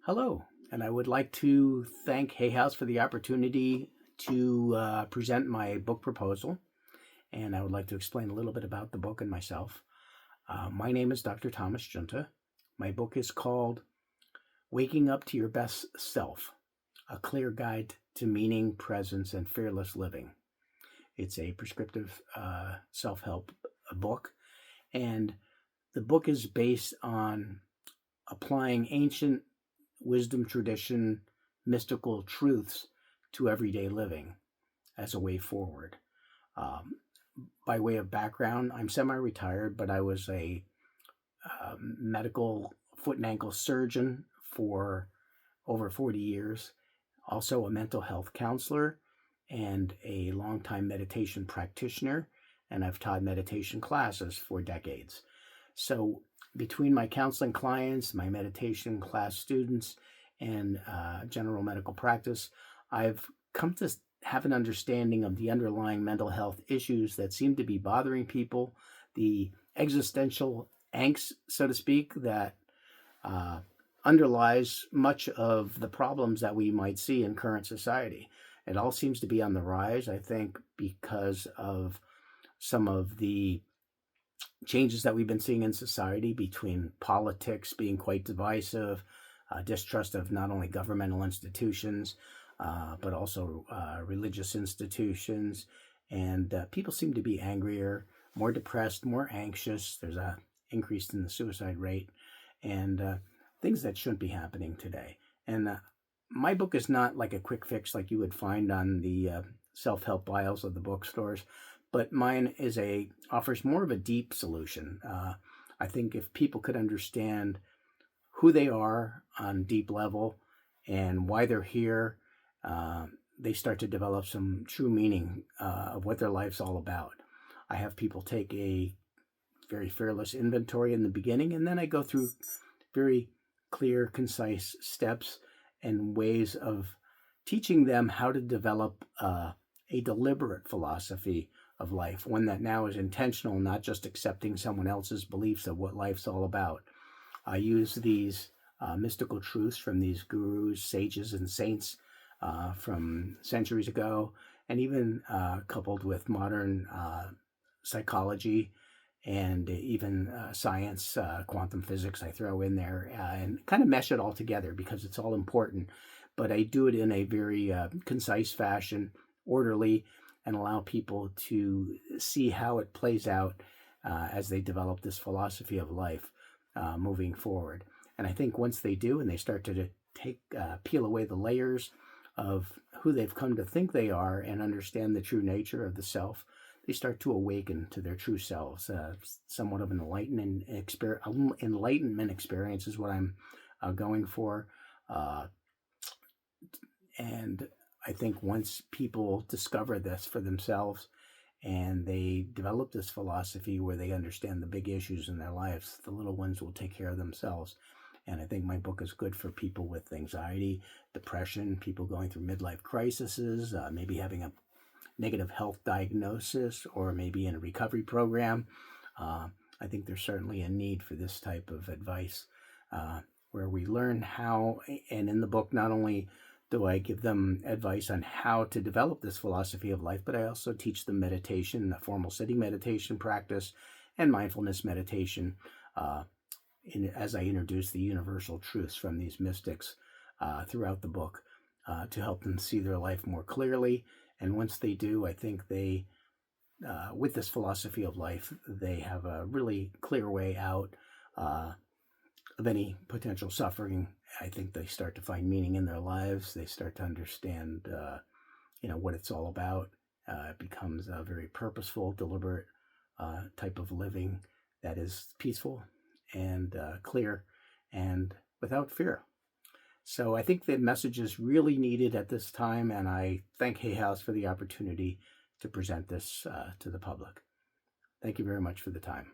Hello, and I would like to thank Hay House for the opportunity to present my book proposal. And I would like to explain a little bit about the book and myself. My name is Dr. Thomas Junta. My book is called Waking Up to Your Best Self, a clear guide to meaning, presence, and fearless living. It's a prescriptive self-help book, and the book is based on applying ancient wisdom tradition, mystical truths to everyday living as a way forward. Um, by way of background, I'm semi retired, but I was a medical foot and ankle surgeon for over 40 years, also a mental health counselor and a longtime meditation practitioner. And I've taught meditation classes for decades. So, between my counseling clients, my meditation class students, and general medical practice, I've come to have an understanding of the underlying mental health issues that seem to be bothering people, the existential angst, so to speak, that uh, underlies much of the problems that we might see in current society. It all seems to be on the rise, I think, because of some of the changes that we've been seeing in society between politics being quite divisive, distrust of not only governmental institutions, but also religious institutions. And people seem to be angrier, more depressed, more anxious. There's a increase in the suicide rate and things that shouldn't be happening today. And my book is not like a quick fix like you would find on the self-help aisles of the bookstores, but mine offers more of a deep solution. I think if people could understand who they are on deep level and why they're here, uh, they start to develop some true meaning of what their life's all about. I have people take a very fearless inventory in the beginning, and then I go through very clear, concise steps and ways of teaching them how to develop a deliberate philosophy of life, one that now is intentional, not just accepting someone else's beliefs of what life's all about. I use these mystical truths from these gurus, sages, and saints from centuries ago, and even coupled with modern psychology and even science, quantum physics, I throw in there and kind of mesh it all together because it's all important. But I do it in a very concise fashion, orderly, and allow people to see how it plays out as they develop this philosophy of life moving forward. And I think once they do and they start to peel away the layers of who they've come to think they are and understand the true nature of the self, they start to awaken to their true selves. Somewhat of an enlightenment experience is what I'm going for. And I think once people discover this for themselves and they develop this philosophy where they understand the big issues in their lives, the little ones will take care of themselves. And I think my book is good for people with anxiety, depression, people going through midlife crises, maybe having a negative health diagnosis, or maybe in a recovery program. I think there's certainly a need for this type of advice where we learn how, and in the book, not only do I give them advice on how to develop this philosophy of life, but I also teach them meditation, the formal sitting meditation practice, and mindfulness meditation as I introduce the universal truths from these mystics throughout the book to help them see their life more clearly. And once they do, I think with this philosophy of life, they have a really clear way out of any potential suffering. I think they start to find meaning in their lives. They start to understand, what it's all about. It becomes a very purposeful, deliberate type of living that is peaceful and clear and without fear. So I think the message is really needed at this time, and I thank Hay House for the opportunity to present this to the public. Thank you very much for the time.